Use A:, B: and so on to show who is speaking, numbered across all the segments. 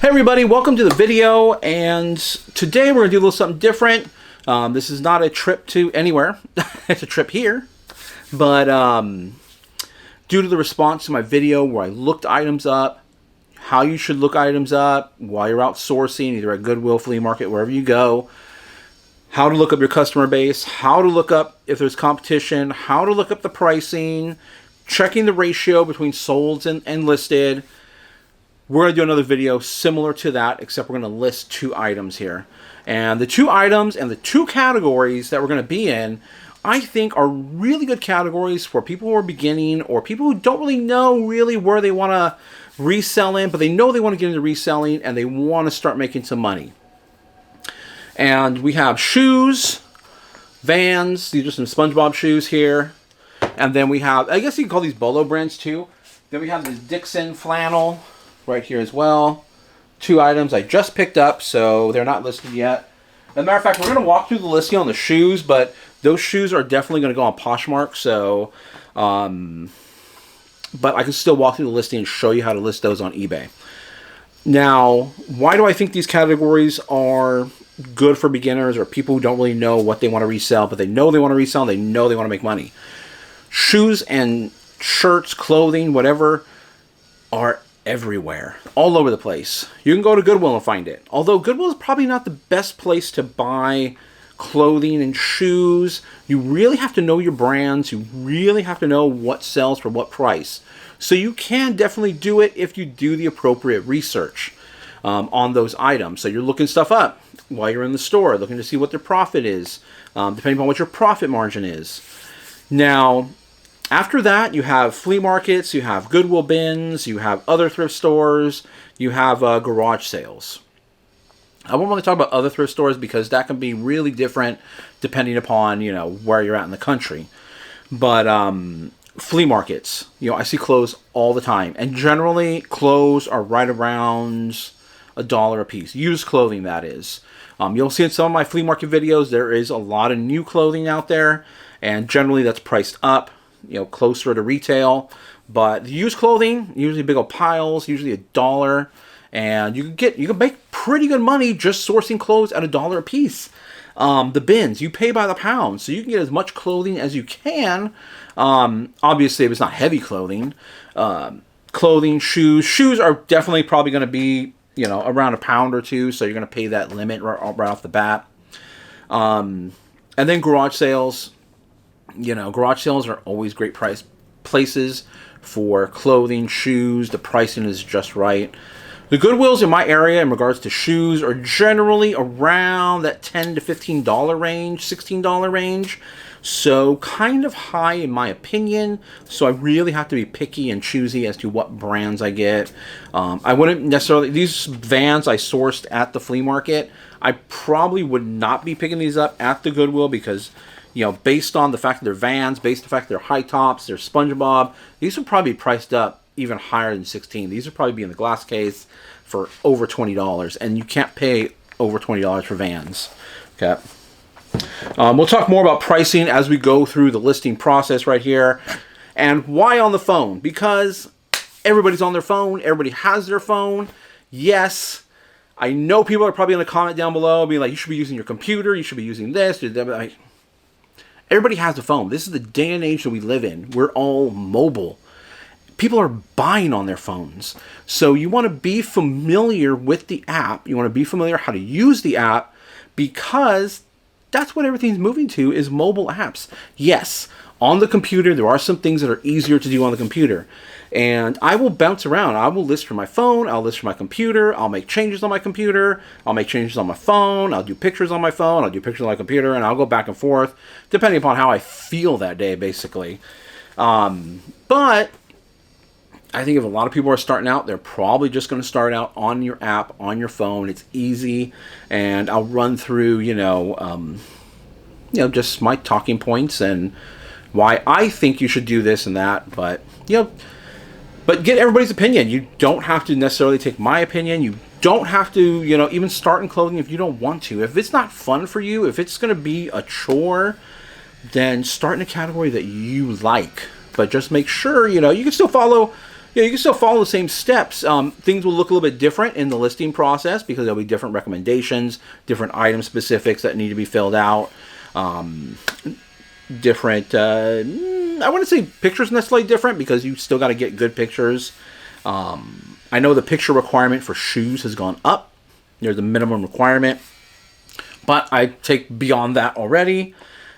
A: Hey everybody, welcome to the video, and today we're going to do a little something different. This is not a trip to anywhere, it's a trip here, but due to the response to my video where I looked items up, how you should look items up while you're out sourcing, either at Goodwill, flea market, wherever you go, how to look up your customer base, how to look up if there's competition, how to look up the pricing, checking the ratio between sold and listed. We're going to do another video similar to that, except we're going to list two items here. And the two items and the two categories that we're going to be in, I think are really good categories for people who are beginning or people who don't really know really where they want to resell in, but they know they want to get into reselling and they want to start making some money. And we have shoes, Vans, these are some SpongeBob shoes here. And then we have, I guess you can call these Bolo brands too. Then we have this Dixon flannel right here as well. Two items I just picked up, so they're not listed yet. As a matter of fact, we're going to walk through the listing on the shoes, but those shoes are definitely going to go on Poshmark, so but I can still walk through the listing and show you how to list those on eBay. Now, why do I think these categories are good for beginners or people who don't really know what they want to resell, but they know they want to resell and they know they want to make money? Shoes and shirts, clothing, whatever, are everywhere, all over the place. You can go to Goodwill and find it. Although Goodwill is probably not the best place to buy clothing and shoes. You really have to know your brands. You really have to know what sells for what price. So you can definitely do it if you do the appropriate research on those items. So you're looking stuff up while you're in the store, looking to see what their profit is, depending on what your profit margin is. Now, after that, you have flea markets, you have Goodwill bins, you have other thrift stores, you have garage sales. I won't really talk about other thrift stores because that can be really different depending upon, you know, where you're at in the country. But flea markets, you know, I see clothes all the time. And generally, clothes are right around $1 a piece. Used clothing, that is. You'll see in some of my flea market videos, there is a lot of new clothing out there. And generally, that's priced up, you know, closer to retail. But the used clothing, usually big old piles, usually $1, and you can make pretty good money just sourcing clothes at $1 a piece. The bins, you pay by the pound, so you can get as much clothing as you can. Obviously, if it's not heavy clothing, shoes are definitely probably going to be, you know, around a pound or two, so you're going to pay that limit right off the bat. And then garage sales. You know, garage sales are always great places for clothing, shoes. The pricing is just right. The Goodwills in my area in regards to shoes are generally around that $10 to $15 range, $16 range. So kind of high in my opinion. So I really have to be picky and choosy as to what brands I get. I wouldn't necessarily, these Vans I sourced at the flea market, I probably would not be picking these up at the Goodwill because, you know, based on the fact that they're Vans, based on the fact that they're high tops, they're SpongeBob, these would probably be priced up even higher than $16. These would probably be in the glass case for over $20, and you can't pay over $20 for Vans. Okay. We'll talk more about pricing as we go through the listing process right here. And why on the phone? Because everybody's on their phone. Everybody has their phone. Yes, I know people are probably going to comment down below, being like, you should be using your computer, you should be using this, or that. Everybody has a phone. This is the day and age that we live in. We're all mobile. People are buying on their phones. So you want to be familiar with the app. You want to be familiar how to use the app because that's what everything's moving to is mobile apps. Yes, on the computer, there are some things that are easier to do on the computer. And I will bounce around. I will list from my phone. I'll list from my computer. I'll make changes on my computer. I'll make changes on my phone. I'll do pictures on my phone. I'll do pictures on my computer. And I'll go back and forth depending upon how I feel that day, basically. But I think if a lot of people are starting out, they're probably just going to start out on your app, on your phone. It's easy. And I'll run through, just my talking points and why I think you should do this and that. But get everybody's opinion. You don't have to necessarily take my opinion. You don't have to, even start in clothing if you don't want to. If it's not fun for you, if it's going to be a chore, then start in a category that you like. But just make sure, you can still follow Yeah, you can still follow the same steps. Things will look a little bit different in the listing process because there'll be different recommendations, different item specifics that need to be filled out, different. I wouldn't say pictures necessarily different because you still got to get good pictures. I know the picture requirement for shoes has gone up. There's a minimum requirement, but I take beyond that already,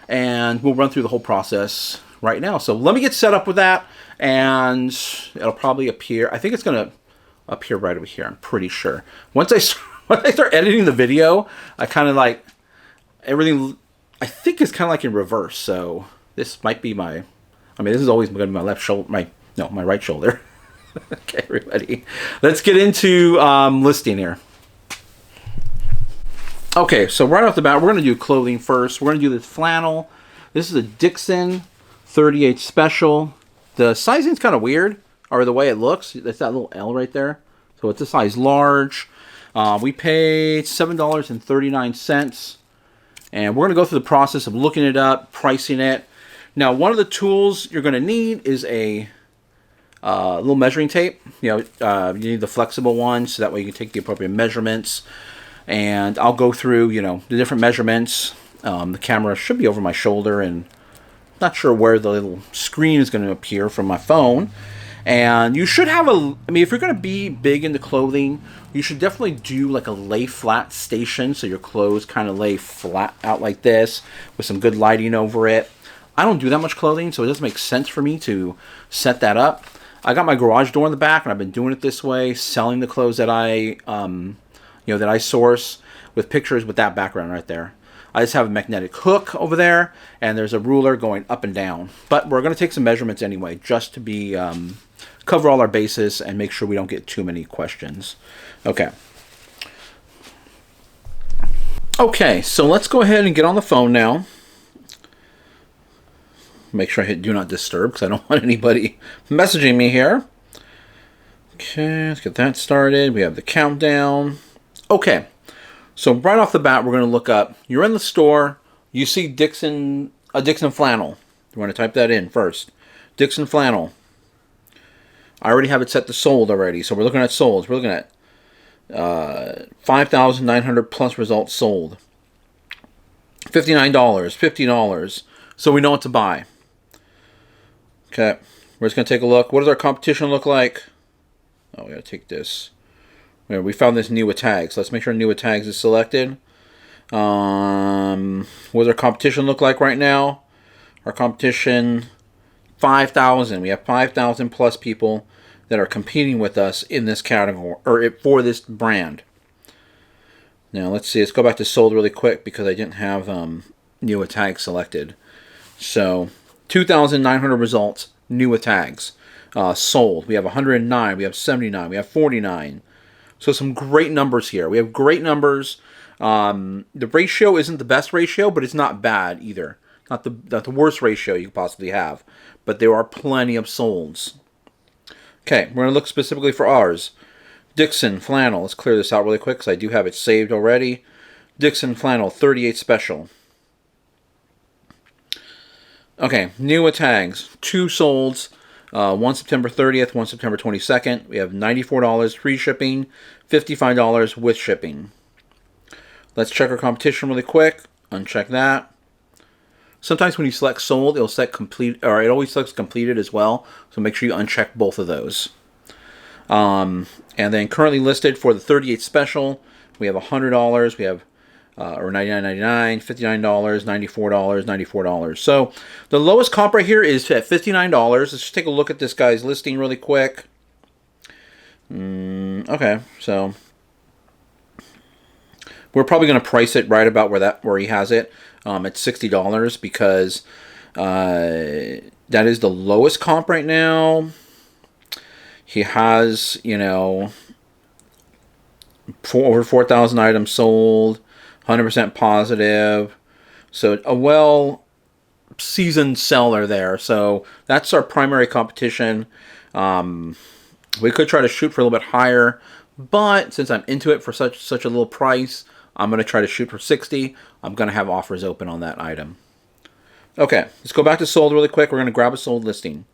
A: and we'll run through the whole process right now. So let me get set up with that, and it'll probably appear. I think it's going to appear right over here. I'm pretty sure. Once I start editing the video, I kind of like everything. I think it's kind of like in reverse. So this might be my. I mean, this is always going to be my left shoulder. My right shoulder. Okay, everybody. Let's get into listing here. Okay, so right off the bat, we're going to do clothing first. We're going to do this flannel. This is a Dixon 38 special. The sizing's kind of weird, or the way it looks. That's that little L right there. So it's a size large. We paid $7.39. And we're going to go through the process of looking it up, pricing it. Now, one of the tools you're going to need is a little measuring tape. You need the flexible one, so that way you can take the appropriate measurements. And I'll go through, the different measurements. The camera should be over my shoulder, and not sure where the little screen is going to appear from my phone. And you should have if you're going to be big into clothing, you should definitely do like a lay flat station, so your clothes kind of lay flat out like this with some good lighting over it. I don't do that much clothing, so it doesn't make sense for me to set that up. I got my garage door in the back, and I've been doing it this way, selling the clothes that I source with pictures with that background right there. I just have a magnetic hook over there, and there's a ruler going up and down. But we're going to take some measurements anyway, just to be cover all our bases and make sure we don't get too many questions. Okay. Okay, so let's go ahead and get on the phone now. Make sure I hit do not disturb because I don't want anybody messaging me here. Okay, let's get that started. We have the countdown. Okay, so right off the bat, we're going to look up. You're in the store. You see a Dixon flannel. You want to type that in first. Dixon flannel. I already have it set to sold already, so we're looking at solds. We're looking at 5,900 plus results sold. $59, $50. So we know what to buy. Okay, we're just going to take a look. What does our competition look like? Oh, we got to take this. We found this new with tags. Let's make sure new with tags is selected. What does our competition look like right now? Our competition, 5,000. We have 5,000 plus people that are competing with us in this category, or for this brand. Now, let's see. Let's go back to sold really quick because I didn't have new with tags selected. So, 2,900 results, new with tags. Sold. We have 109. We have 79. We have 49. So some great numbers here. We have great numbers. The ratio isn't the best ratio, but it's not bad either. Not the worst ratio you could possibly have. But there are plenty of solds. Okay, we're going to look specifically for ours. Dixon flannel. Let's clear this out really quick because I do have it saved already. Dixon flannel 38 special. Okay, new with tags. 2 solds. One September 30th, one September 22nd. We have $94 free shipping, $55 with shipping. Let's check our competition really quick. Uncheck that. Sometimes when you select sold, it'll set complete, or it always selects completed as well. So make sure you uncheck both of those. And then currently listed for the 38 special, we have $100. We have or $99.99, $59, $94, $94. So the lowest comp right here is at $59. Let's just take a look at this guy's listing really quick. Okay, so we're probably going to price it right about where he has it at $60 because that is the lowest comp right now. He has, over 4,000 items sold. 100% positive. So a well-seasoned seller there. So that's our primary competition. We could try to shoot for a little bit higher, but since I'm into it for such a little price, I'm going to try to shoot for 60. I'm going to have offers open on that item. Okay, let's go back to sold really quick. We're going to grab a sold listing.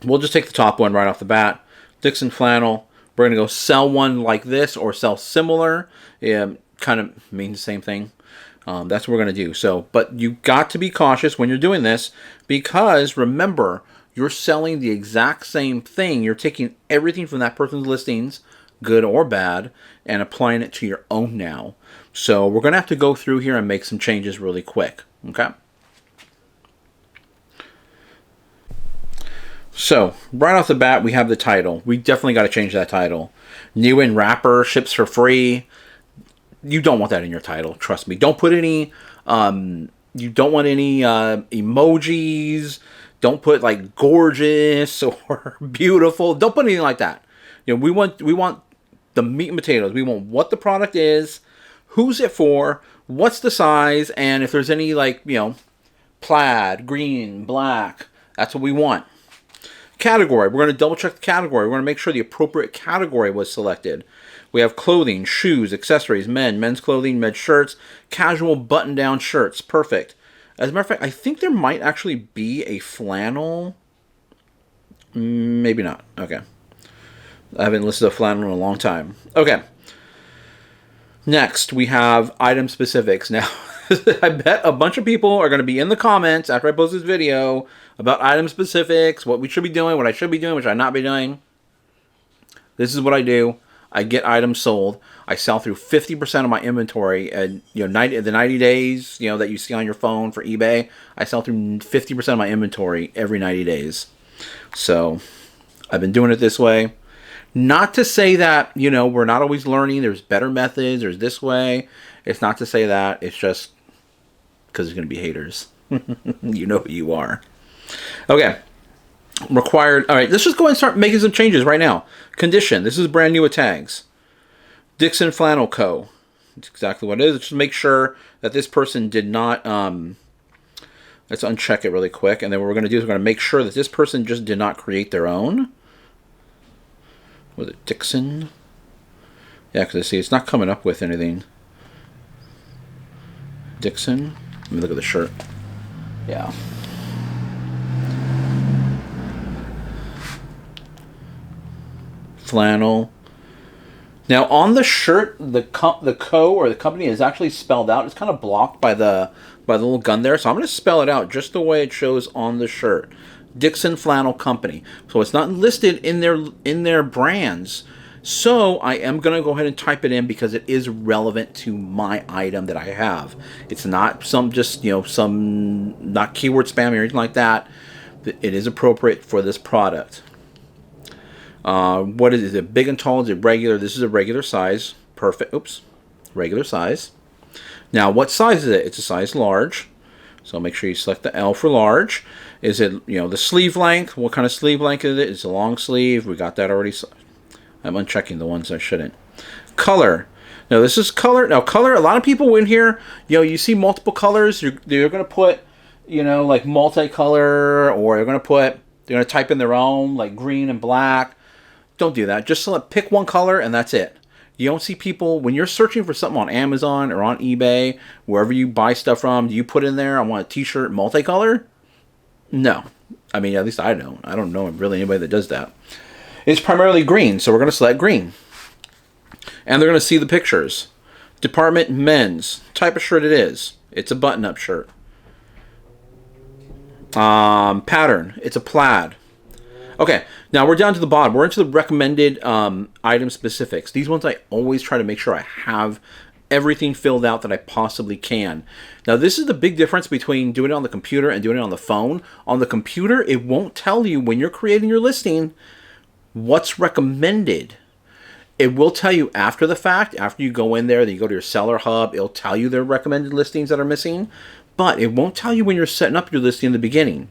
A: We'll just take the top one right off the bat. Dixon flannel. We're going to go sell one like this or sell similar. Kind of means the same thing. That's what we're going to do. So, but you got to be cautious when you're doing this, because remember, you're selling the exact same thing. You're taking everything from that person's listings, good or bad, and applying it to your own now. So we're going to have to go through here and make some changes really quick. Okay. So, right off the bat, we have the title. We definitely got to change that title. New in wrapper, ships for free. You don't want that in your title. Trust me. Don't put any, you don't want any emojis. Don't put like gorgeous or beautiful. Don't put anything like that. You know, we want the meat and potatoes. We want what the product is, who's it for, what's the size, and if there's any like, you know, plaid, green, black, that's what we want. Category. We're going to double check the category. We're going to make sure the appropriate category was selected. We have clothing, shoes, accessories, men's clothing, men's shirts, casual button-down shirts. Perfect. As a matter of fact, I think there might actually be a flannel. Maybe not. Okay. I haven't listed a flannel in a long time. Okay. Next, we have item specifics. Now, I bet a bunch of people are going to be in the comments after I post this video about item specifics, what we should be doing, what I should be doing, what I should not be doing. This is what I do. I get items sold. I sell through 50% of my inventory, and the 90 days, that you see on your phone for eBay, I sell through 50% of my inventory every 90 days. So, I've been doing it this way. Not to say that, we're not always learning. There's better methods. There's this way. It's not to say that. It's just because there's going to be haters. You know who you are. Okay. Required. All right. Let's just go ahead and start making some changes right now. Condition. This is brand new with tags. Dixon Flannel Co. That's exactly what it is. Just make sure that this person did not... let's uncheck it really quick. And then what we're going to do is we're going to make sure that this person just did not create their own. Was it Dixon? Yeah, because see, it's not coming up with anything. Dixon. Let me look at the shirt. Yeah. Flannel. Now on the shirt, the co or the company is actually spelled out. It's kind of blocked by the little gun there, so I'm going to spell it out just the way it shows on the shirt. Dixon Flannel Company. So it's not listed in their brands. So I am going to go ahead and type it in because it is relevant to my item that I have. It's not some not keyword spam or anything like that. It is appropriate for this product. What is it? Big and tall? Is it regular? This is a regular size. Perfect. Oops. Regular size. Now, what size is it? It's a size large. So make sure you select the L for large. Is it, the sleeve length? What kind of sleeve length is it? It's a long sleeve. We got that already. I'm unchecking the ones I shouldn't. Color. Now, this is color. Now, color, a lot of people in here, you see multiple colors. They're going to put, like multicolor, or they're going to type in their own, like green and black. Don't do that. Just pick one color, and that's it. You don't see people, when you're searching for something on Amazon or on eBay, wherever you buy stuff from, do you put in there, I want a t-shirt multicolor? No. I mean, at least I don't. I don't know really anybody that does that. It's primarily green, so we're going to select green. And they're going to see the pictures. Department men's. Type of shirt it is. It's a button-up shirt. Pattern. It's a plaid. Okay, now we're down to the bottom. We're into the recommended item specifics. These ones I always try to make sure I have everything filled out that I possibly can. Now, this is the big difference between doing it on the computer and doing it on the phone. On the computer, it won't tell you when you're creating your listing what's recommended. It will tell you after the fact, after you go in there, then you go to your seller hub, it'll tell you the recommended listings that are missing, but it won't tell you when you're setting up your listing in the beginning.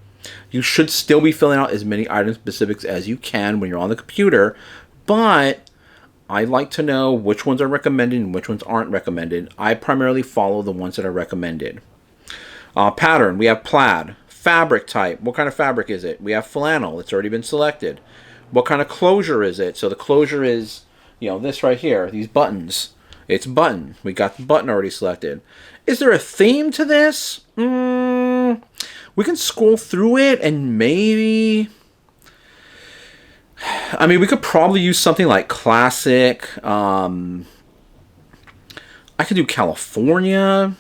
A: You should still be filling out as many item specifics as you can when you're on the computer, but I like to know which ones are recommended and which ones aren't recommended. I primarily follow the ones that are recommended. Pattern, we have plaid. Fabric type, what kind of fabric is it? We have flannel, it's already been selected. What kind of closure is it? So the closure is, this right here, these buttons. It's button. We got the button already selected. Is there a theme to this? We can scroll through it and maybe I mean, we could probably use something like classic. I could do California.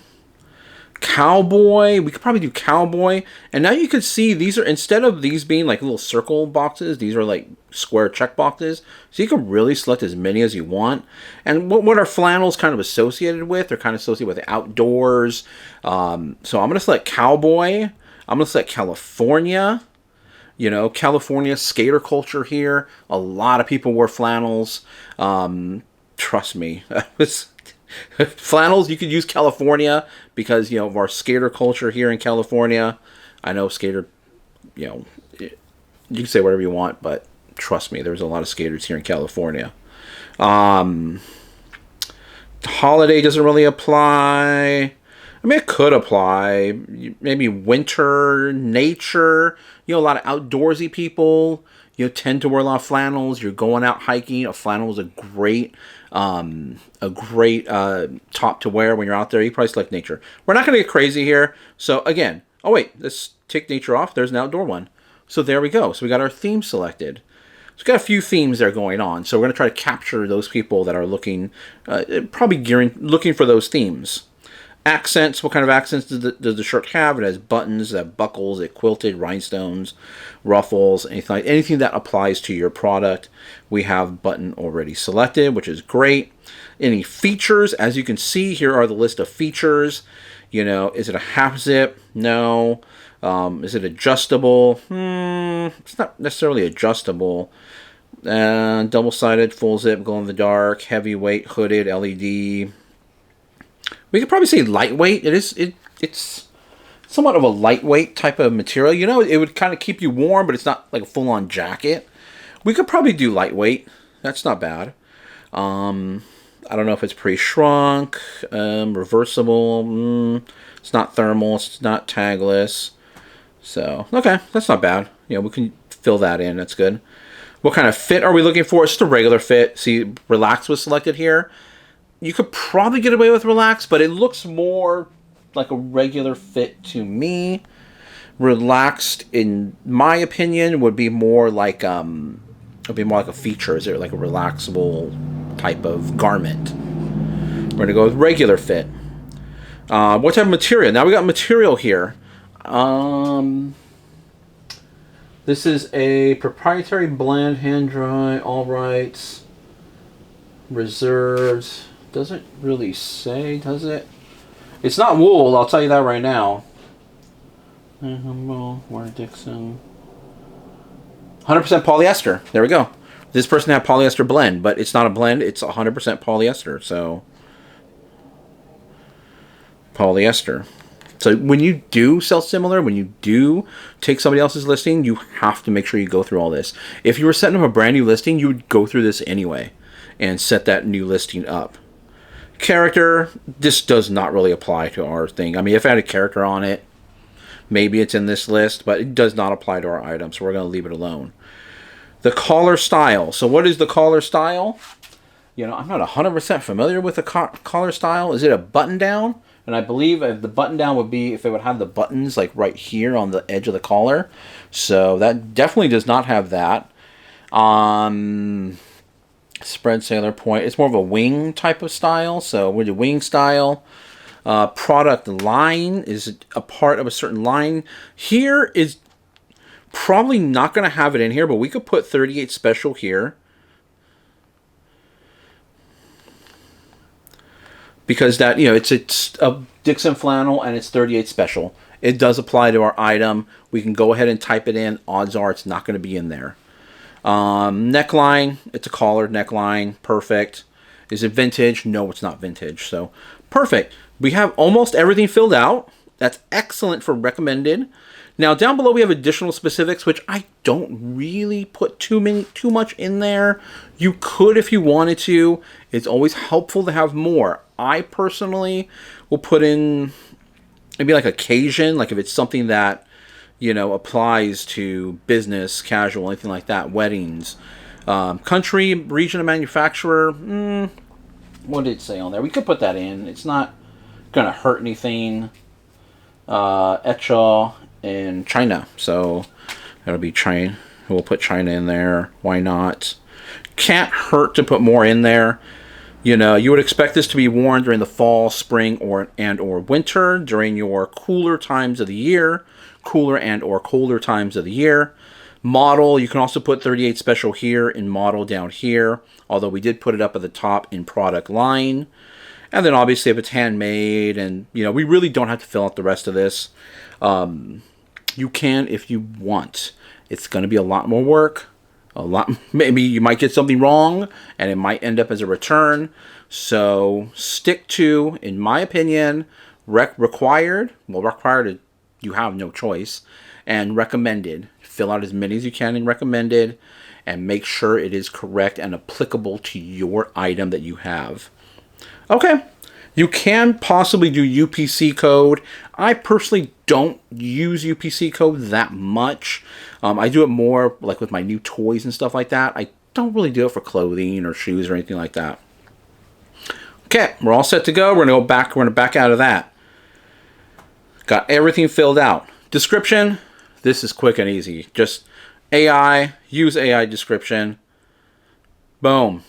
A: Cowboy. We could probably do cowboy. And now you can see these are, instead of these being like little circle boxes, these are like square check boxes. So you can really select as many as you want. And what are flannels kind of associated with? They're kind of associated with the outdoors. So I'm going to select cowboy. I'm going to select California. You know, California skater culture here. A lot of people wear flannels. Trust me. Flannels, you could use California because, you know, of our skater culture here in California. I know skater, you know, you can say whatever you want, but trust me, there's a lot of skaters here in California. Holiday doesn't really apply. I mean, it could apply. Maybe winter, nature. You know, a lot of outdoorsy people, you know, tend to wear a lot of flannels. You're going out hiking. A flannel is a great top to wear when you're out there. You probably select nature. We're not going to get crazy here. So again, oh wait, let's take nature off. There's an outdoor one. So there we go. So we got our theme selected. So we've got a few themes there going on. So we're going to try to capture those people that are looking, looking for those themes. Accents. What kind of accents does the shirt have? It has buttons, it has buckles, it quilted, rhinestones, ruffles, anything that applies to your product. We have button already selected, which is great. Any features? As you can see, here are the list of features. You know, is it a half zip? No. Is it adjustable? It's not necessarily adjustable. Double-sided, full zip, glow in the dark, heavyweight, hooded, LED. We could probably say lightweight. It's somewhat of a lightweight type of material. You know, it would kind of keep you warm, but it's not like a full-on jacket. We could probably do lightweight. That's not bad. I don't know if it's pre-shrunk, reversible. It's not thermal. It's not tagless. So, okay, that's not bad. You know, we can fill that in. That's good. What kind of fit are we looking for? It's just a regular fit. See, relaxed was selected here. You could probably get away with relaxed, but it looks more like a regular fit to me. Relaxed, in my opinion, would be more like a feature. Is it like a relaxable type of garment? We're gonna go with regular fit. What type of material? Now we got material here. This is a proprietary blend, hand dry, all rights, reserved. Doesn't really say, does it? It's not wool, I'll tell you that right now. Warren Dixon. 100% polyester. There we go. This person had polyester blend, but it's not a blend. It's 100% polyester. So, polyester. So when you do sell similar, when you do take somebody else's listing, you have to make sure you go through all this. If you were setting up a brand new listing, you would go through this anyway and set that new listing up. Character, this does not really apply to our thing. I mean, if I had a character on it, maybe it's in this list, but it does not apply to our item, so we're going to leave it alone. The collar style. So what is the collar style? You know, I'm not 100% familiar with the collar style. Is it a button down? And I believe the button down would be if it would have the buttons like right here on the edge of the collar. So that definitely does not have that. Spread sailor point. It's more of a wing type of style. So with the wing style, product line is a part of a certain line. Here is probably not going to have it in here, but we could put 38 special here. Because that, you know, it's a Dixon flannel and it's 38 special. It does apply to our item. We can go ahead and type it in. Odds are it's not going to be in there. Neckline, it's a collared neckline. Perfect. Is it vintage? No, it's not vintage. So, perfect. We have almost everything filled out. That's excellent for recommended. Now, down below we have additional specifics, which I don't really put too much in there. You could if you wanted to. It's always helpful to have more. I personally will put in maybe like occasion, like if it's something that, you know, applies to business, casual, anything like that, weddings. Country, region of manufacturer, what did it say on there? We could put that in. It's not going to hurt anything. Echa in China. So that'll be China. We'll put China in there. Why not? Can't hurt to put more in there. You know, you would expect this to be worn during the fall, spring, or winter, during your cooler times of the year, cooler and or colder times of the year. Model, you can also put 38 special here in model down here, although we did put it up at the top in product line. And then obviously if it's handmade, and you know, we really don't have to fill out the rest of this. You can if you want. It's going to be a lot more work. Maybe you might get something wrong and it might end up as a return. So stick to, in my opinion, required. Well, required, you have no choice. And recommended. Fill out as many as you can in recommended and make sure it is correct and applicable to your item that you have. Okay. You can possibly do UPC code. I personally don't use UPC code that much. I do it more like with my new toys and stuff like that. I don't really do it for clothing or shoes or anything like that. Okay, we're all set to go. We're going to back out of that. Got everything filled out. Description, this is quick and easy. Just AI, use AI description. Boom.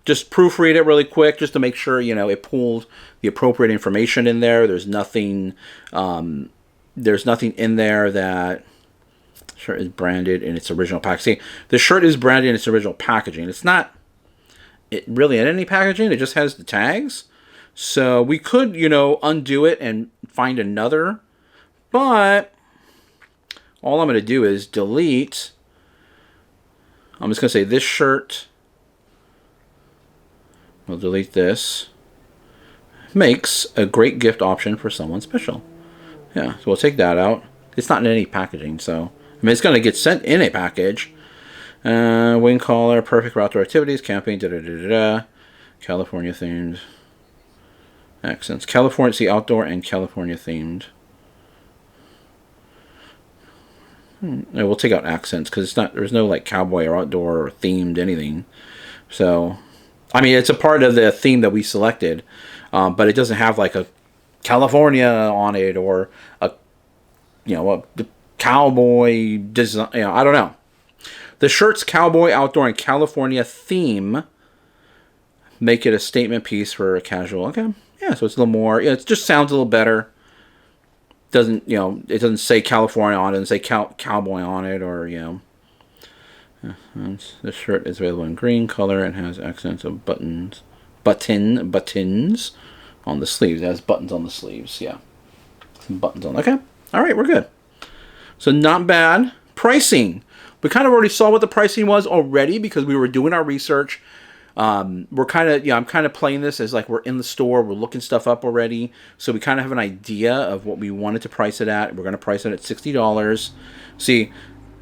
A: Just proofread it really quick just to make sure, you know, it pulled the appropriate information in there. There's nothing in there that shirt is branded in its original packaging. The shirt is branded in its original packaging. It's not really in any packaging. It just has the tags. So we could, you know, undo it and find another. But all I'm going to do is delete. I'm just going to say this shirt. We'll delete this. Makes a great gift option for someone special. Yeah, so we'll take that out. It's not in any packaging, so I mean, it's going to get sent in a package. Wing collar, perfect for outdoor activities, camping, California themed. Accents. California, see, outdoor and California themed. We'll take out accents because it's not. There's no like cowboy or outdoor or themed anything. So, I mean, it's a part of the theme that we selected, but it doesn't have like a California on it or a cowboy design. You know, I don't know. The shirt's cowboy, outdoor, and California theme make it a statement piece for a casual. Okay, yeah, so it's a little more. Yeah, it just sounds a little better. Doesn't, you know, it doesn't say California on it, it doesn't say cowboy on it, or, you know. This shirt is available in green color and has accents of buttons on the sleeves. It has buttons on the sleeves, yeah. Some buttons on. Okay, all right, we're good. So not bad. Pricing. We kind of already saw what the pricing was already because we were doing our research. We're kind of, I'm kind of playing this as like we're in the store, we're looking stuff up already, so we kind of have an idea of what we wanted to price it at. We're going to price it at $60. See,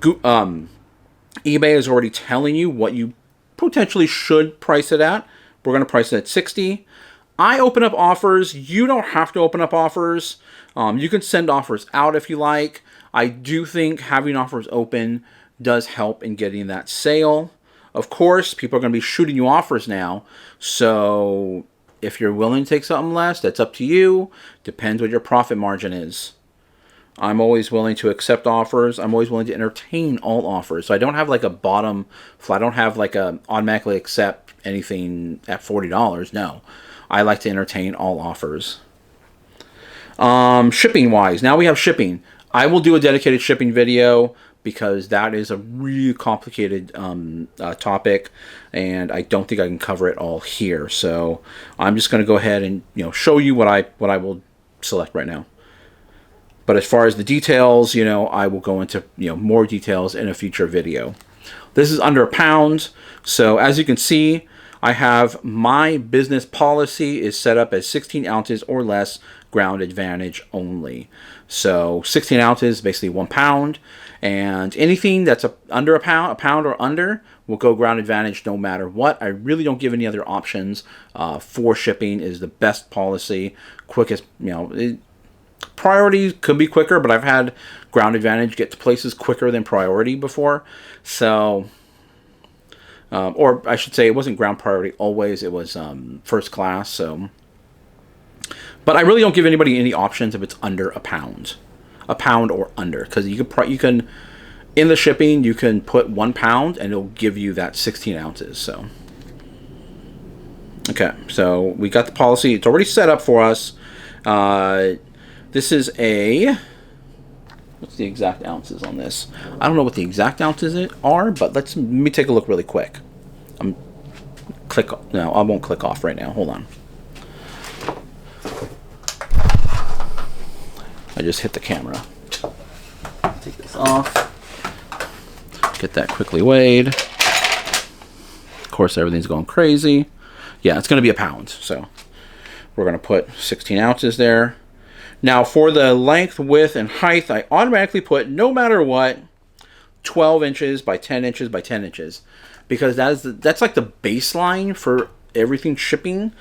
A: eBay is already telling you what you potentially should price it at. We're going to price it at $60. I open up offers. You don't have to open up offers. You can send offers out if you like. I do think having offers open does help in getting that sale. Of course, people are going to be shooting you offers now. So if you're willing to take something less, that's up to you. Depends what your profit margin is. I'm always willing to accept offers. I'm always willing to entertain all offers. So I don't have like a bottom flat. I don't have like a automatically accept anything at $40. No. I like to entertain all offers. Shipping wise. Now we have shipping. I will do a dedicated shipping video, because that is a really complicated topic, and I don't think I can cover it all here. So I'm just going to go ahead and show you what I will select right now. But as far as the details, I will go into more details in a future video. This is under £1, so as you can see, I have my business policy is set up as 16 ounces or less, ground advantage only. So 16 ounces, basically 1 pound. And anything that's under a pound or under, will go ground advantage no matter what. I really don't give any other options. For shipping is the best policy, quickest. Priority could be quicker, but I've had ground advantage get to places quicker than priority before. So, or I should say, it wasn't ground priority always. It was first class. So, but I really don't give anybody any options if it's under a pound or under, because you can in the shipping, you can put 1 pound and it'll give you that 16 ounces. So, okay, so we got the policy. It's already set up for us. This is a, what's the exact ounces on this? I don't know what the exact ounces are, but let me take a look really quick. No, I won't click off right now. Hold on. I just hit the camera. Take this off. Get that quickly weighed. Of course, everything's going crazy. Yeah, it's going to be a pound. So we're going to put 16 ounces there. Now, for the length, width, and height, I automatically put, no matter what, 12 inches by 10 inches by 10 inches. Because that's like the baseline for everything shipping.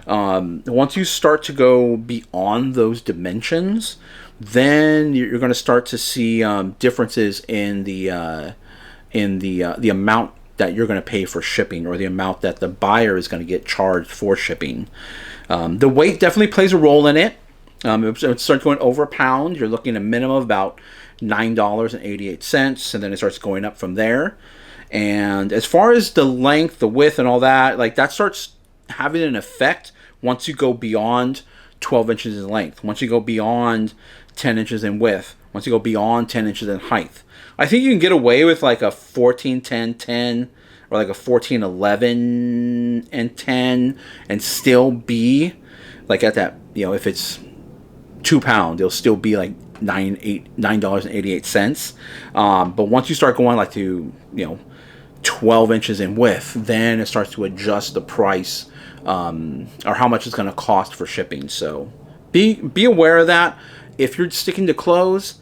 A: Once you start to go beyond those dimensions, then you're going to start to see differences in the amount that you're going to pay for shipping, or the amount that the buyer is going to get charged for shipping. The weight definitely plays a role in it. If it starts going over a pound, you're looking at a minimum of about $9.88, and then it starts going up from there. And as far as the length, the width, and all that, like that starts having an effect once you go beyond 12 inches in length, once you go beyond 10 inches in width, once you go beyond 10 inches in height. I think you can get away with like a 14, 10, 10, or like a 14, 11, and 10, and still be like at that, if it's 2 pound, it'll still be like $9.88. But once you start going like to, 12 inches in width, then it starts to adjust the price, or how much it's going to cost for shipping. So be aware of that. If you're sticking to clothes,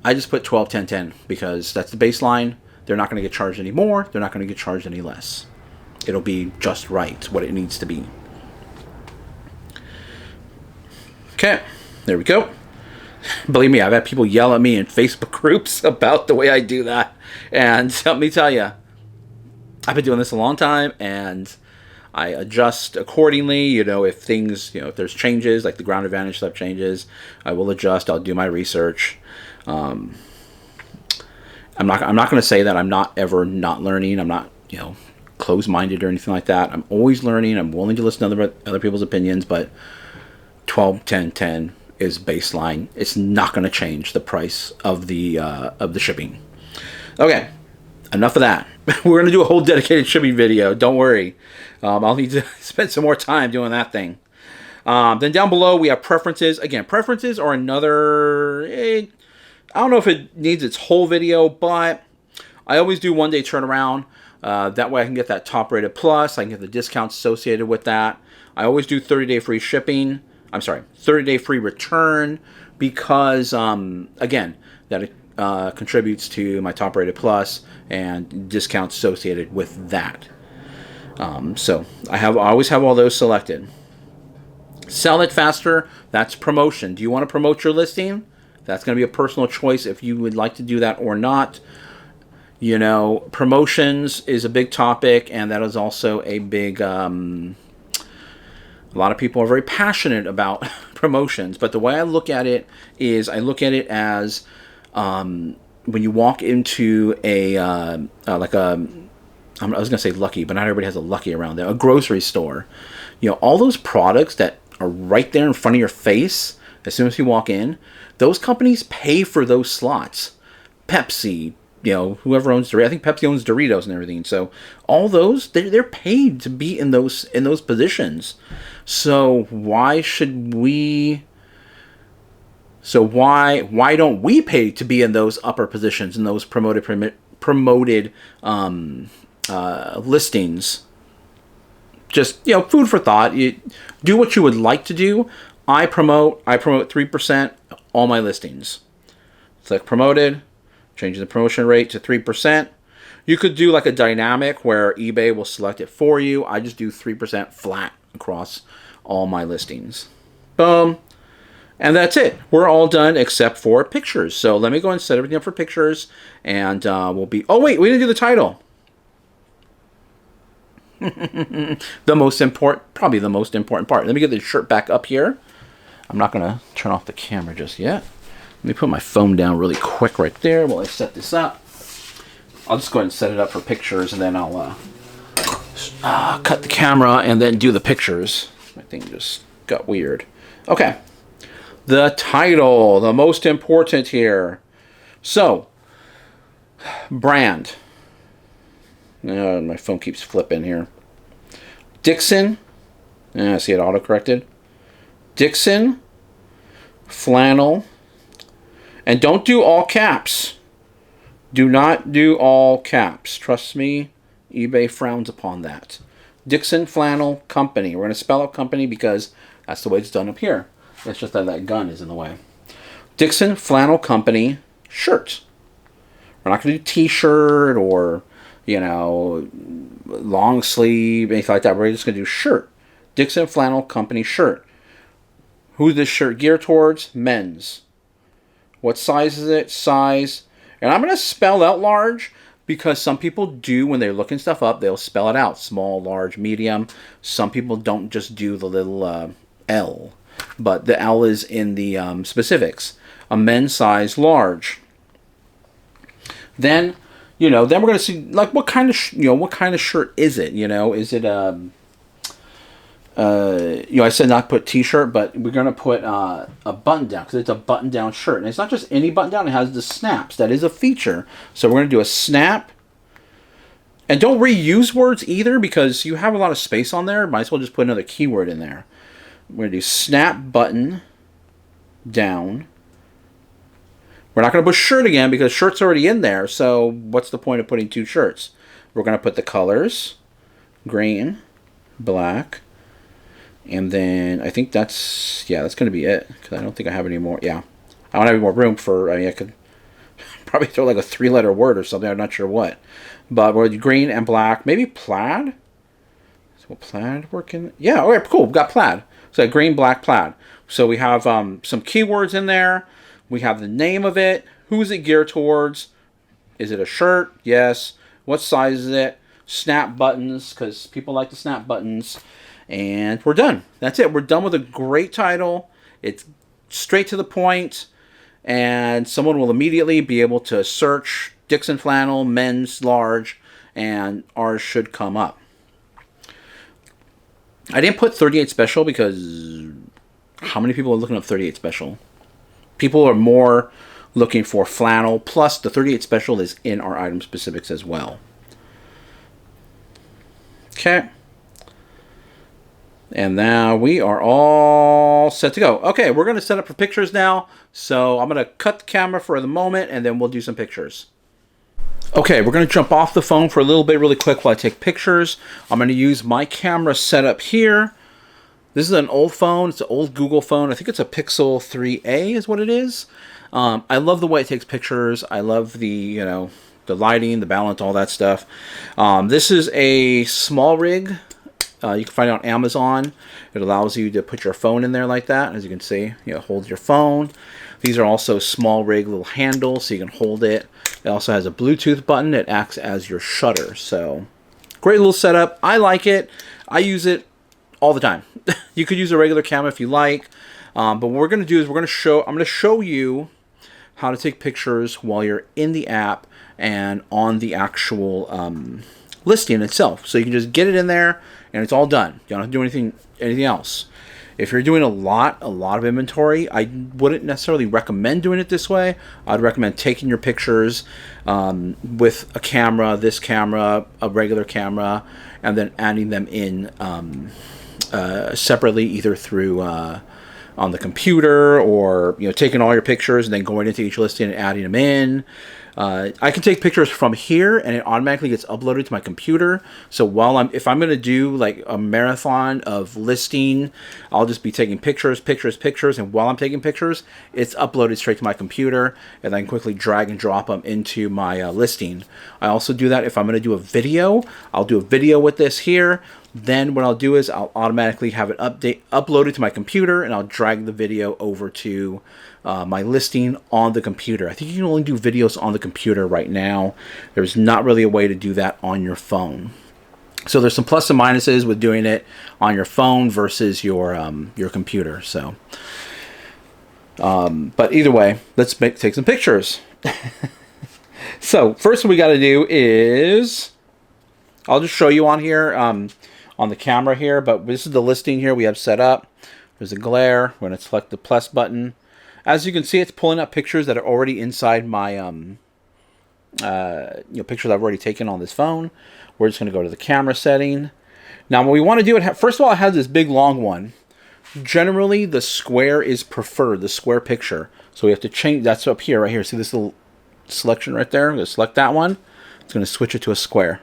A: I just put 12, 10, 10 because that's the baseline. They're not going to get charged any more. They're not going to get charged any less. It'll be just right, what it needs to be. Okay, there we go. Believe me, I've had people yell at me in Facebook groups about the way I do that. And let me tell you, I've been doing this a long time, and I adjust accordingly. If things, if there's changes, like the ground advantage stuff changes, I will adjust. I'll do my research. I'm not going to say that I'm not ever not learning. I'm not, closed-minded or anything like that. I'm always learning. I'm willing to listen to other people's opinions, but 12, 10, 10 is baseline. It's not going to change the price of the shipping. Okay, enough of that. We're going to do a whole dedicated shipping video. Don't worry. I'll need to spend some more time doing that thing. Then down below, we have preferences. Again, preferences are another... I don't know if it needs its whole video, but I always do one-day turnaround. That way I can get that top-rated plus. I can get the discounts associated with that. I always do 30-day free shipping. 30-day free return because, again, that contributes to my top-rated plus and discounts associated with that. So I always have all those selected. Sell it faster. That's promotion. Do you want to promote your listing? That's going to be a personal choice if you would like to do that or not. Promotions is a big topic, and that is also a big... a lot of people are very passionate about promotions, but the way I look at it is I look at it as when you walk into I was going to say Lucky, but not everybody has a Lucky around there. A grocery store. All those products that are right there in front of your face as soon as you walk in, those companies pay for those slots. Pepsi, whoever owns Doritos. I think Pepsi owns Doritos and everything. So all those, they're paid to be in those positions. So why should we... So why don't we pay to be in those upper positions, in those promoted listings? Just, food for thought. You do what you would like to do. I promote 3% all my listings. Click promoted, changing the promotion rate to 3%. You could do like a dynamic where eBay will select it for you. I just do 3% flat across all my listings. Boom. And that's it. We're all done except for pictures. So let me go and set everything up for pictures. And we'll be... Oh, wait. We didn't do the title. Probably the most important part. Let me get the shirt back up here. I'm not going to turn off the camera just yet. Let me put my phone down really quick right there while I set this up. I'll just go ahead and set it up for pictures, and then I'll cut the camera and then do the pictures. My thing just got weird. Okay. The title, the most important here. So, brand. My phone keeps flipping here. Dixon. See it auto-corrected. Dixon. Flannel. And don't do all caps. Do not do all caps. Trust me, eBay frowns upon that. Dixon Flannel Company. We're going to spell out company because that's the way it's done up here. It's just that that gun is in the way. Dixon Flannel Company shirt. We're not going to do t-shirt or, you know, long sleeve, anything like that. We're just going to do shirt. Dixon Flannel Company shirt. Who's this shirt geared towards? Men's. What size is it? Size. And I'm going to spell out large because some people do, when they're looking stuff up, they'll spell it out. Small, large, medium. Some people don't just do the little L. But the L is in the specifics. A men's size large. Then, you know, then we're going to see, like, what kind of, what kind of shirt is it? You know, is it I said not put t-shirt, but we're going to put a button down because it's a button down shirt. And it's not just any button down, it has the snaps. That is a feature. So we're going to do a snap. And don't reuse words either because you have a lot of space on there. Might as well just put another keyword in there. We're going to do snap button down. We're not going to put shirt again because shirt's already in there. So what's the point of putting two shirts? We're going to put the colors, green, black, and then I think that's going to be it because I don't think I have any more. Yeah, I don't have any more room for, I could probably throw like a 3-letter word or something. I'm not sure what. But we're green and black, maybe plaid. So plaid working? Yeah, okay, cool. We've got plaid. So green, black, plaid. So we have some keywords in there. We have the name of it. Who is it geared towards? Is it a shirt? Yes. What size is it? Snap buttons, because people like to snap buttons. And we're done. That's it. We're done with a great title. It's straight to the point. And someone will immediately be able to search Dixon Flannel, men's large, and ours should come up. I didn't put 38 special because how many people are looking up 38 special? People are more looking for flannel, plus the 38 special is in our item specifics as well. Okay. And now we are all set to go. Okay, we're going to set up for pictures now. So I'm going to cut the camera for the moment, and then we'll do some pictures. Okay, we're going to jump off the phone for a little bit really quick while I take pictures. I'm going to use my camera setup here. This is an old phone. It's an old Google phone. I think it's a Pixel 3a is what it is. I love the way it takes pictures. I love the, the lighting, the balance, all that stuff. This is a small rig. You can find it on Amazon. It allows you to put your phone in there like that. As you can see, hold your phone. These are also small rig little handles so you can hold it. It also has a Bluetooth button that acts as your shutter. So great little setup. I like it. I use it all the time. You could use a regular camera if you like. But what we're going to do is I'm going to show you how to take pictures while you're in the app and on the actual listing itself. So you can just get it in there and it's all done. You don't have to do anything else. If you're doing a lot of inventory, I wouldn't necessarily recommend doing it this way. I'd recommend taking your pictures with a camera, this camera, a regular camera, and then adding them in separately, either through on the computer or taking all your pictures and then going into each listing and adding them in. I can take pictures from here and it automatically gets uploaded to my computer. So if I'm going to do like a marathon of listing, I'll just be taking pictures. And while I'm taking pictures, it's uploaded straight to my computer and I can quickly drag and drop them into my listing. I also do that if I'm going to do a video. I'll do a video with this here. Then what I'll do is I'll automatically have it uploaded to my computer and I'll drag the video over to my listing on the computer. I think you can only do videos on the computer right now. There's not really a way to do that on your phone. So there's some plus and minuses with doing it on your phone versus your computer. So But either way, let's take some pictures. So first what we got to do is, I'll just show you on here, on the camera here, but this is the listing here we have set up. There's a glare. We're going to select the plus button. As you can see, it's pulling up pictures that are already inside my, pictures I've already taken on this phone. We're just going to go to the camera setting. Now what we want to do, first of all, it has this big long one. Generally, the square is preferred, the square picture. So we have to change, that's up here, right here. See this little selection right there? I'm going to select that one. It's going to switch it to a square.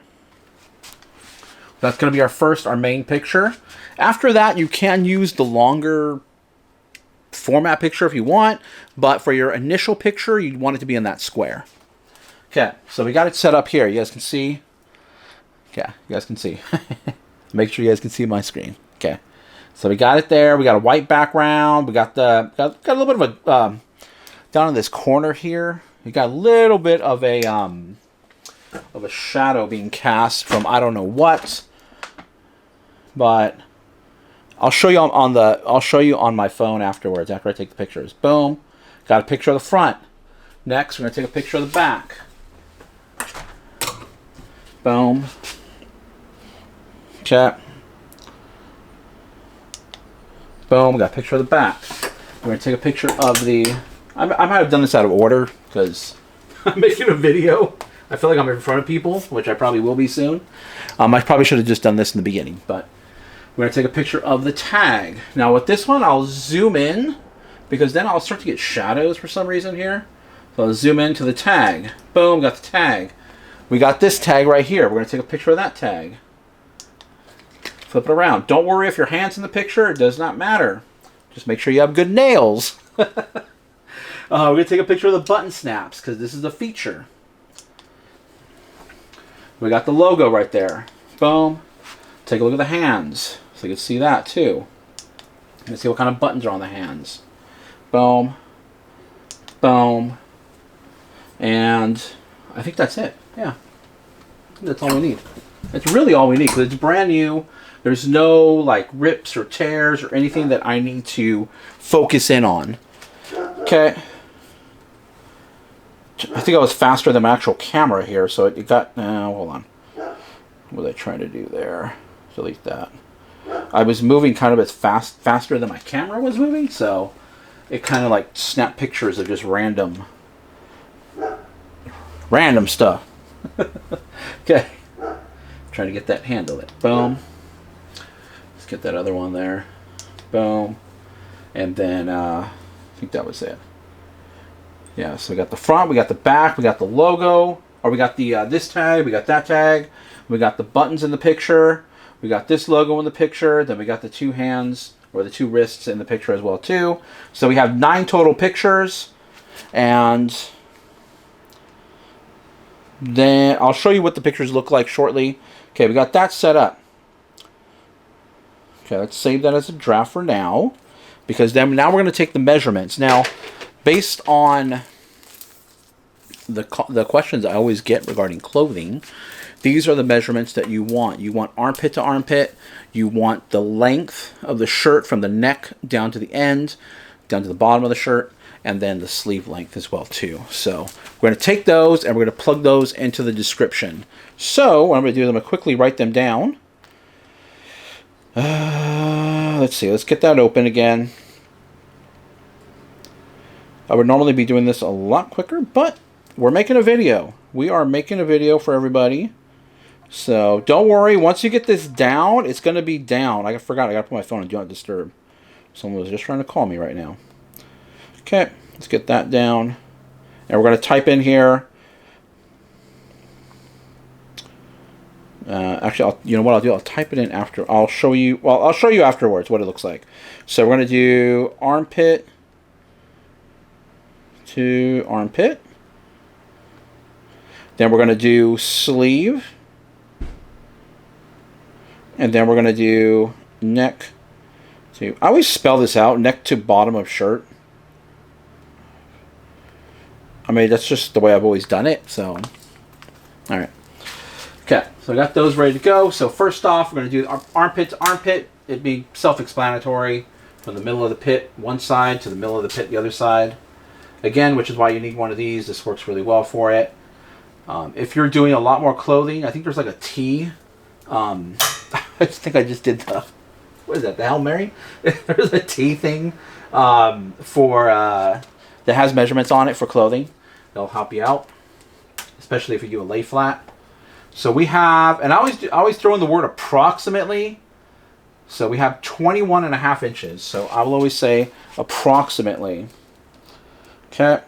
A: That's going to be our main picture. After that, you can use the longer format picture if you want, but for your initial picture, you want it to be in that square. Okay, so we got it set up here. You guys can see. Okay, you guys can see. Make sure you guys can see my screen. Okay, so we got it there. We got a white background. We got got a little bit of a down in this corner here. We got a little bit of a shadow being cast from I don't know what, but I'll show you on my phone afterwards after I take the pictures. Boom, got a picture of the front. Next, we're gonna take a picture of the back. Boom. Check. Boom, got a picture of the back. We're going to take a picture of the... I might have done this out of order because I'm making a video. I feel like I'm in front of people, which I probably will be soon. I probably should have just done this in the beginning, but we're going to take a picture of the tag. Now with this one, I'll zoom in because then I'll start to get shadows for some reason here. So I'll zoom into the tag. Boom, got the tag. We got this tag right here. We're going to take a picture of that tag. Flip it around. Don't worry if your hand's in the picture. It does not matter. Just make sure you have good nails. We're going to take a picture of the button snaps because this is a feature. We got the logo right there. Boom. Take a look at the hands. So you can see that too. Let's see what kind of buttons are on the hands. Boom. Boom. And I think that's it. Yeah. I think that's all we need. That's really all we need because it's brand new. There's no like rips or tears or anything that I need to focus in on. Okay. I think I was faster than my actual camera here, so it got... hold on. What was I trying to do there? Delete that. I was moving kind of as faster than my camera was moving, so it kind of like snapped pictures of just random stuff. Okay. Trying to get that handle it. Boom. Let's get that other one there. Boom. And then I think that was it. Yeah, so we got the front, we got the back, we got the logo, or we got the this tag, we got that tag, we got the buttons in the picture, we got this logo in the picture, then we got the two hands or the two wrists in the picture as well too. So we have 9 total pictures, and then I'll show you what the pictures look like shortly. Okay, we got that set up. Okay, let's save that as a draft for now, because then now we're going to take the measurements. Now, based on the questions I always get regarding clothing, these are the measurements that you want. You want armpit to armpit. You want the length of the shirt from the neck down to the end, down to the bottom of the shirt, and then the sleeve length as well too. So we're going to take those and we're going to plug those into the description. So what I'm going to do is I'm going to quickly write them down. Let's see. Let's get that open again. I would normally be doing this a lot quicker, but we're making a video. We are making a video for everybody. So don't worry. Once you get this down, it's going to be down. I forgot. I got to put my phone on Do Not Disturb. Someone was just trying to call me right now. Okay. Let's get that down. And we're going to type in here. Actually, you know what I'll do? I'll type it in after. I'll show you. Well, I'll show you afterwards what it looks like. So we're going to do armpit to armpit. Then we're going to do sleeve. And then we're going to do neck to... I always spell this out. Neck to bottom of shirt. I mean, that's just the way I've always done it. So, all right. Okay, so I got those ready to go. So first off, we're going to do armpit to armpit. It'd be self-explanatory. from the middle of the pit one side to the middle of the pit the other side. Again, which is why you need one of these. This works really well for it. If you're doing a lot more clothing, I think there's like a T. I think I just did the, what is that, the Hail Mary? There's a T thing that has measurements on it for clothing. They'll help you out, especially if you do a lay flat. So we have, and I always throw in the word approximately. So we have 21.5 inches. So I will always say approximately. Okay.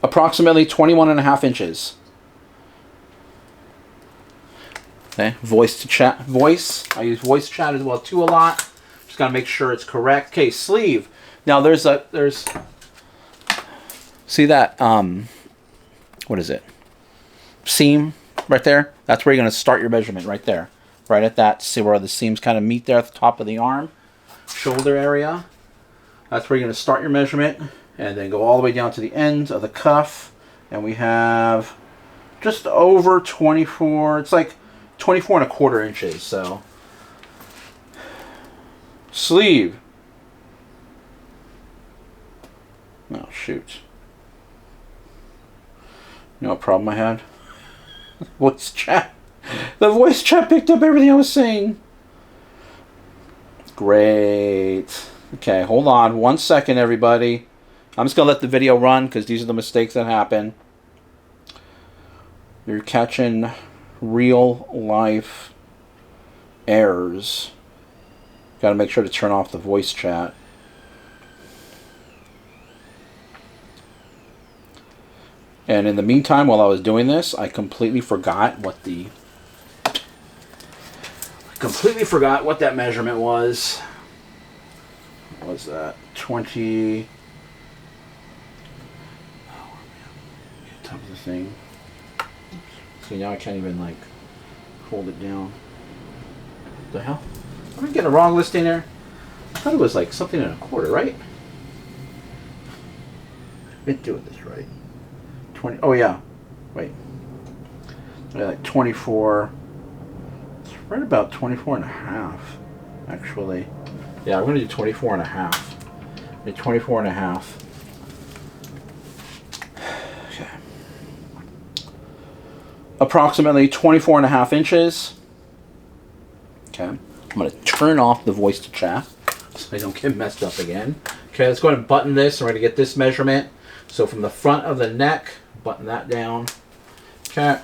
A: Approximately 21.5 inches. Okay. Voice to chat. Voice. I use voice chat as well too a lot. Just gotta make sure it's correct. Okay, sleeve. Now there's see that what is it? Seam right there. That's where you're gonna start your measurement right there. Right at that. See where the seams kind of meet there at the top of the arm, shoulder area. That's where you're going to start your measurement and then go all the way down to the end of the cuff. And we have just over 24. It's like 24.25 inches. So sleeve. Oh, shoot. You know what problem I had? Voice chat. The voice chat picked up everything I was saying. Great. Okay, hold on 1 second, everybody. I'm just going to let the video run because these are the mistakes that happen. You're catching real life errors. Got to make sure to turn off the voice chat. And in the meantime, while I was doing this, I completely forgot what that measurement was. What was that? 20. Oh, top of the thing. See, now I can't even like hold it down. What the hell? Am I getting a wrong listing there? I thought it was like something and a quarter, right? I've been doing this right. 20. Oh yeah. Wait. Like 24. It's right about 24 and a half, actually. Yeah, we're going to do 24 and a half. 24 and a half. Okay. Approximately 24.5 inches. Okay. I'm going to turn off the voice to chat so I don't get messed up again. Okay, let's go ahead and button this. We're going to get this measurement. So from the front of the neck, button that down. Okay.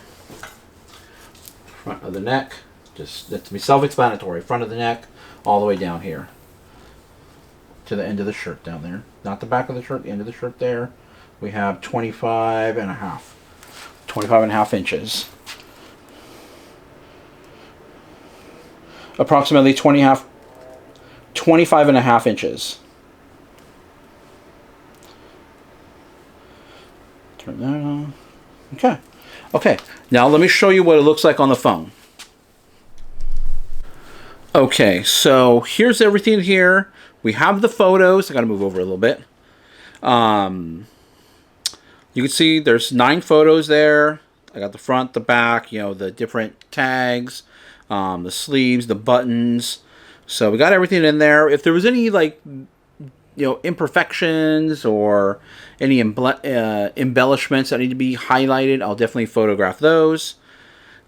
A: Front of the neck. Just, that's be self-explanatory. Front of the neck, all the way down here. To the end of the shirt down there. Not the back of the shirt, the end of the shirt there. We have 25 and a half. 25 and a half inches. Approximately 25 and a half inches. Turn that on. Okay. Okay. Now let me show you what it looks like on the phone. Okay, so here's everything here. We have the photos. I got to move over a little bit. You can see there's 9 photos there. I got the front, the back, you know, the different tags, the sleeves, the buttons. So we got everything in there. If there was any, like, you know, imperfections or any embellishments that need to be highlighted, I'll definitely photograph those.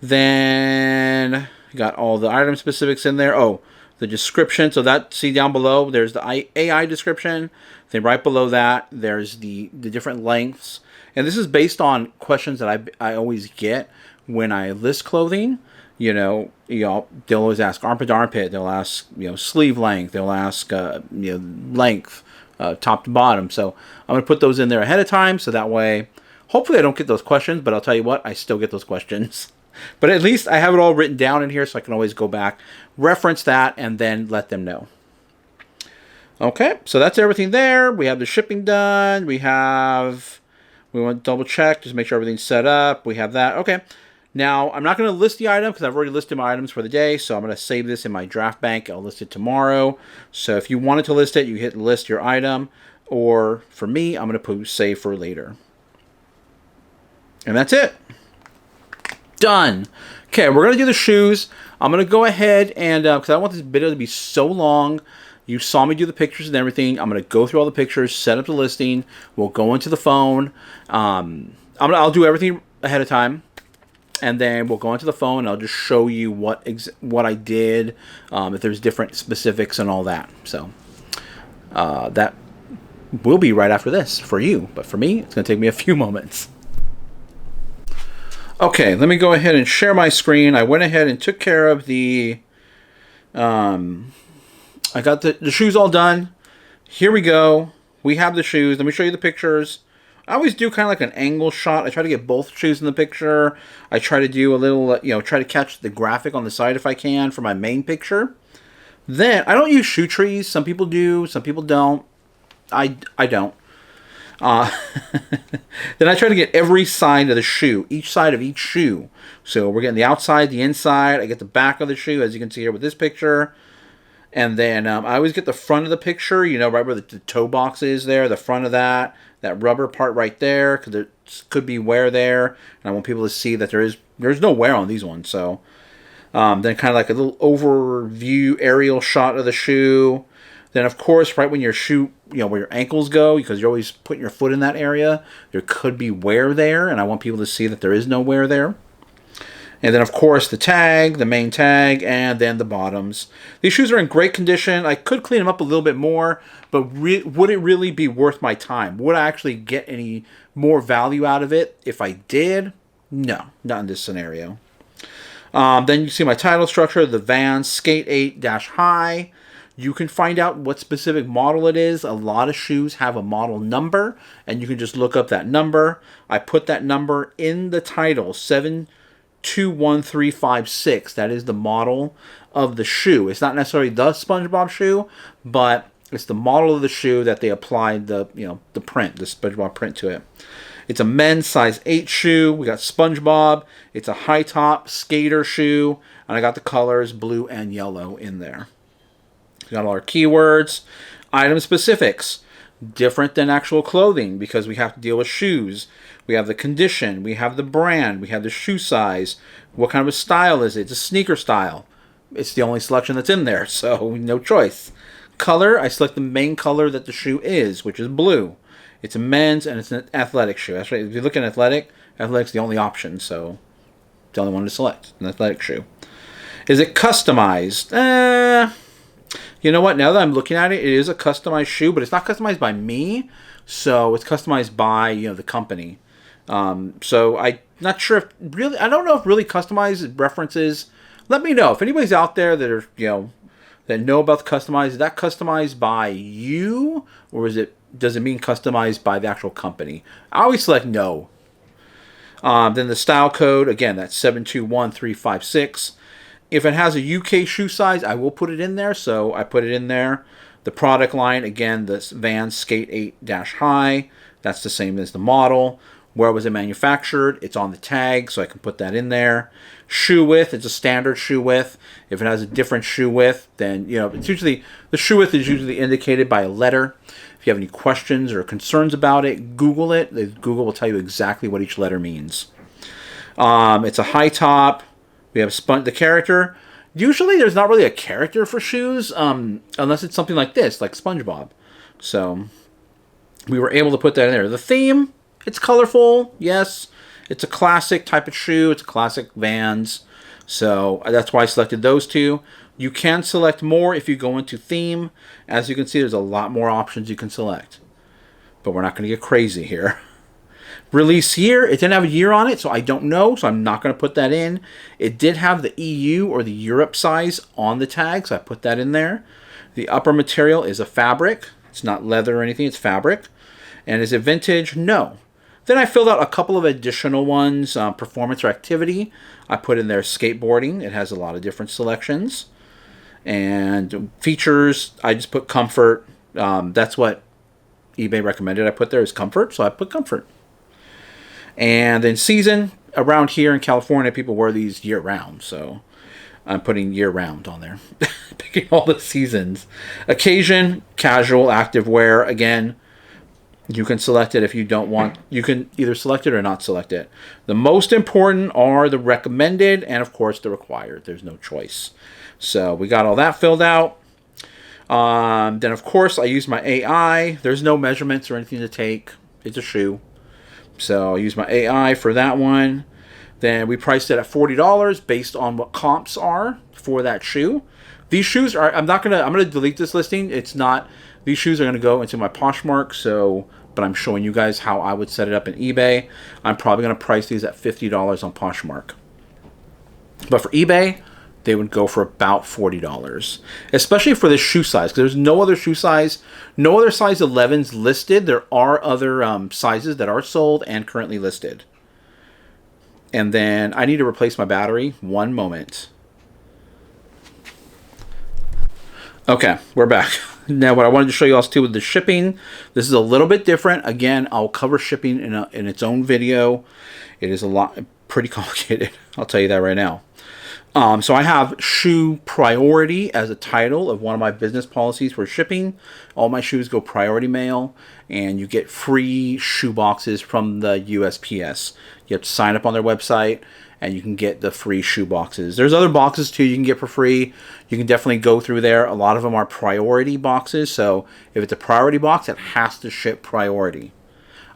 A: Then you got all the item specifics in there. Oh, the description. So that, see down below, there's the AI description. Then right below that, there's the different lengths. And this is based on questions that I always get when I list clothing. You know, they'll always ask armpit to armpit. They'll ask, you know, sleeve length. They'll ask, you know, length, top to bottom. So I'm going to put those in there ahead of time. So that way, hopefully I don't get those questions. But I'll tell you what, I still get those questions. But at least I have it all written down in here so I can always go back, reference that, and then let them know. Okay, so that's everything there. We have the shipping done. We want to double check, just make sure everything's set up. We have that. Okay. Now, I'm not going to list the item because I've already listed my items for the day, so I'm going to save this in my draft bank. I'll list it tomorrow. So if you wanted to list it, you hit list your item. Or for me, I'm going to put save for later. And that's it. Done. Okay, we're gonna do the shoes. I'm gonna go ahead and because I don't want this video to be so long. You saw me do the pictures and everything. I'm gonna go through all the pictures, set up the listing. We'll go into the phone. I'll do everything ahead of time, and then we'll go into the phone. And I'll just show you what I did, if there's different specifics and all that. So that will be right after this for you, but for me, it's gonna take me a few moments. Okay, let me go ahead and share my screen. I went ahead and took care of the, I got the shoes all done. Here we go. We have the shoes. Let me show you the pictures. I always do kind of like an angle shot. I try to get both shoes in the picture. I try to do a little, try to catch the graphic on the side if I can for my main picture. Then, I don't use shoe trees. Some people do, some people don't. I don't. Then I try to get every side of the shoe, each side of each shoe. So we're getting the outside, the inside. I get the back of the shoe, as you can see here with this picture. And then I always get the front of the picture, right where the toe box is there, the front of that rubber part right there, because there could be wear there. And I want people to see that there's no wear on these ones. So then kind of like a little overview aerial shot of the shoe. Then, of course, right when your shoe, where your ankles go, because you're always putting your foot in that area, there could be wear there, and I want people to see that there is no wear there. And then, of course, the tag, the main tag, and then the bottoms. These shoes are in great condition. I could clean them up a little bit more, but would it really be worth my time? Would I actually get any more value out of it if I did? No, not in this scenario. Then you see my title structure, the Vans Skate 8-High. You can find out what specific model it is. A lot of shoes have a model number, and you can just look up that number. I put that number in the title, 721356. That is the model of the shoe. It's not necessarily the SpongeBob shoe, but it's the model of the shoe that they applied the print, the SpongeBob print to it. It's a men's size 8 shoe. We got SpongeBob. It's a high top skater shoe, and I got the colors blue and yellow in there. We got all our keywords, item specifics, different than actual clothing because we have to deal with shoes. We have the condition, we have the brand, we have the shoe size, what kind of a style is it? It's a sneaker style. It's the only selection that's in there, so no choice. Color, I select the main color that the shoe is, which is blue. It's a men's and it's an athletic shoe. That's right. If you look at athletic's the only option, so it's the only one to select, an athletic shoe. Is it customized? You know what? Now that I'm looking at it, it is a customized shoe, but it's not customized by me. So it's customized by the company. So I'm not sure if really. I don't know if really customized references. Let me know if anybody's out there that are that know about the customized. Is that customized by you, or does it mean customized by the actual company? I always select no. Then the style code again. That's 721356. If it has a UK shoe size, I will put it in there, so I put it in there. The product line, again, the Vans Skate 8-High. That's the same as the model. Where was it manufactured? It's on the tag, so I can put that in there. Shoe width, it's a standard shoe width. If it has a different shoe width, then, it's usually, the shoe width is usually indicated by a letter. If you have any questions or concerns about it, Google it. Google will tell you exactly what each letter means. It's a high top. We have the character. Usually there's not really a character for shoes unless it's something like this, like SpongeBob. So we were able to put that in there. The theme, it's colorful. Yes, it's a classic type of shoe. It's a classic Vans. So that's why I selected those two. You can select more if you go into theme. As you can see, there's a lot more options you can select. But we're not going to get crazy here. Release year, it didn't have a year on it, so I don't know, so I'm not going to put that in. It did have the EU or the Europe size on the tag, so I put that in there. The upper material is a fabric. It's not leather or anything, it's fabric. And is it vintage? No. Then I filled out a couple of additional ones, performance or activity. I put in there skateboarding. It has a lot of different selections. And features, I just put comfort. That's what eBay recommended I put there is comfort, so I put comfort. And then season, around here in California, people wear these year-round. So I'm putting year-round on there. Picking all the seasons. Occasion, casual, active wear. Again, You can select it if you don't want. You can either select it or not select it. The most important are the recommended and, of course, the required. There's no choice. So we got all that filled out. Then, of course, I use my AI. There's no measurements or anything to take. It's a shoe. So I use my AI for that one. Then we priced it at $40 based on what comps are for that shoe. These shoes are, I'm going to delete this listing. It's not, these shoes are going to go into my Poshmark. So, but I'm showing you guys how I would set it up in eBay. I'm probably going to price these at $50 on Poshmark. But for eBay, they would go for about $40, especially for this shoe size, because there's no other shoe size, no other size 11s listed. There are other sizes that are sold and currently listed. And then I need to replace my battery. One moment. Okay, we're back. Now, what I wanted to show you also too with the shipping, this is a little bit different. Again, I'll cover shipping in its own video. It is pretty complicated. I'll tell you that right now. So I have shoe priority as a title of one of my business policies for shipping. All my shoes go priority mail, and you get free shoe boxes from the USPS. You have to sign up on their website, and you can get the free shoe boxes. There's other boxes too you can get for free. You can definitely go through there. A lot of them are priority boxes, so if it's a priority box, it has to ship priority.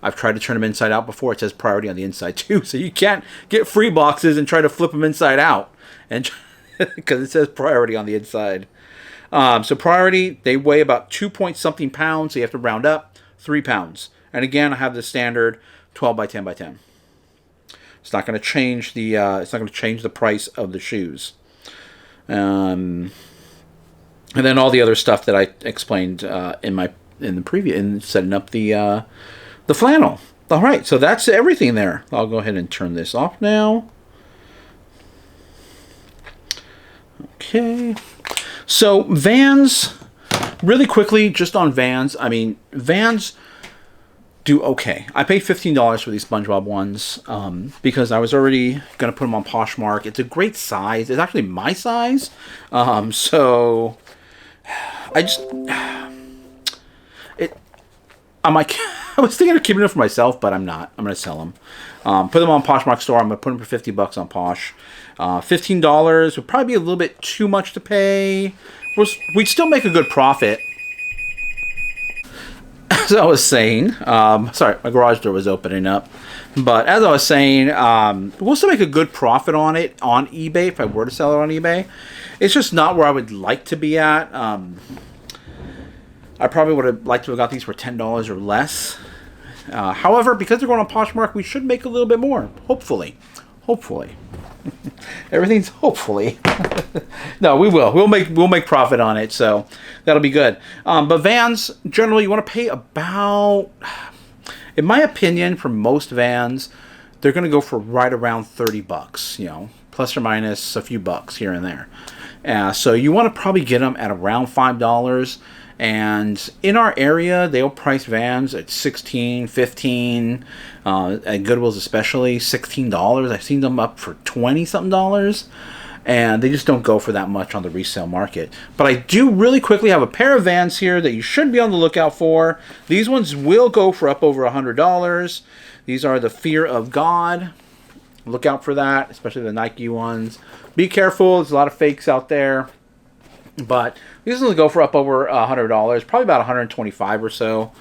A: I've tried to turn them inside out before. It says priority on the inside too, so you can't get free boxes and try to flip them inside out, and because it says priority on the inside. So priority, they weigh about 2 point something pounds, so you have to round up 3 pounds. And again, I have the standard 12 by 10 by 10. It's not going to change the price of the shoes. And then all the other stuff that I explained in setting up the flannel. All right, so that's everything there. I'll go ahead and turn this off now. Okay. So Vans, really quickly, just on Vans. I mean, Vans do okay. I paid $15 for these SpongeBob ones because I was already going to put them on Poshmark. It's a great size. It's actually my size. So I just... I'm like, I was thinking of keeping them for myself, but I'm not. I'm going to sell them. Put them on Poshmark store. I'm going to put them for $50 on Posh. $15 would probably be a little bit too much to pay. We'd still make a good profit. As I was saying, sorry, my garage door was opening up. But as I was saying, we'll still make a good profit on it on eBay if I were to sell it on eBay. It's just not where I would like to be at. I probably would have liked to have got these for $10 or less. However, because they're going on Poshmark, we should make a little bit more. Hopefully. Hopefully. Everything's hopefully. No, we will. We'll make profit on it, so that'll be good. But Vans, generally, you want to pay about, in my opinion, for most Vans, they're going to go for right around $30, you know, plus or minus a few bucks here and there. So you want to probably get them at around $5. And in our area, they'll price Vans at $16, $15, at Goodwill's especially $16. I've seen them up for $20-something, and they just don't go for that much on the resale market. But I do really quickly have a pair of Vans here that you should be on the lookout for. These ones will go for up over $100. These are the Fear of God. Look out for that, especially the Nike ones. Be careful, there's a lot of fakes out there. But these will go for up over $100, probably about $125 or so.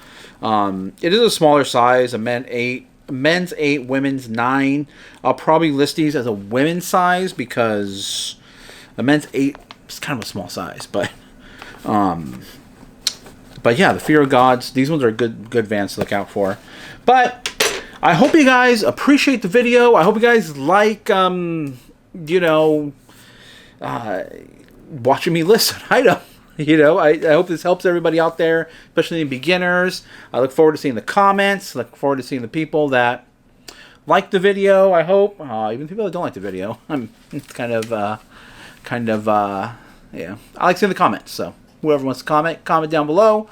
A: It is a smaller size, a men's 8, women's 9. I'll probably list these as a women's size because the men's 8 is kind of a small size. But yeah, the Fear of Gods, these ones are good Vans to look out for. But I hope you guys appreciate the video. I hope you guys like, watching me list an item. I hope this helps everybody out there, especially the beginners. I look forward to seeing the comments. Look forward to seeing the people that like the video, I hope. Even people that don't like the video. I'm kind of, yeah. I like seeing the comments, so whoever wants to comment down below.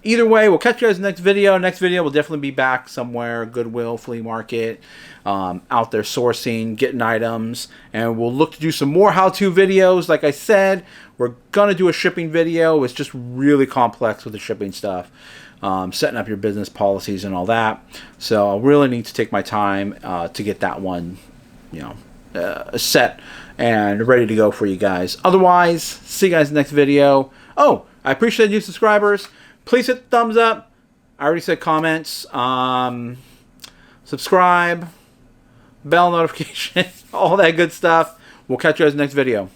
A: Either way, we'll catch you guys in the next video. Next video will definitely be back somewhere, Goodwill, flea market, out there sourcing, getting items. And we'll look to do some more how-to videos. Like I said, we're going to do a shipping video. It's just really complex with the shipping stuff. setting up your business policies and all that. So I really need to take my time to get that one, set and ready to go for you guys. Otherwise, see you guys in the next video. Oh, I appreciate you subscribers. Please hit the thumbs up. I already said comments. Subscribe, bell notification, all that good stuff. We'll catch you guys in the next video.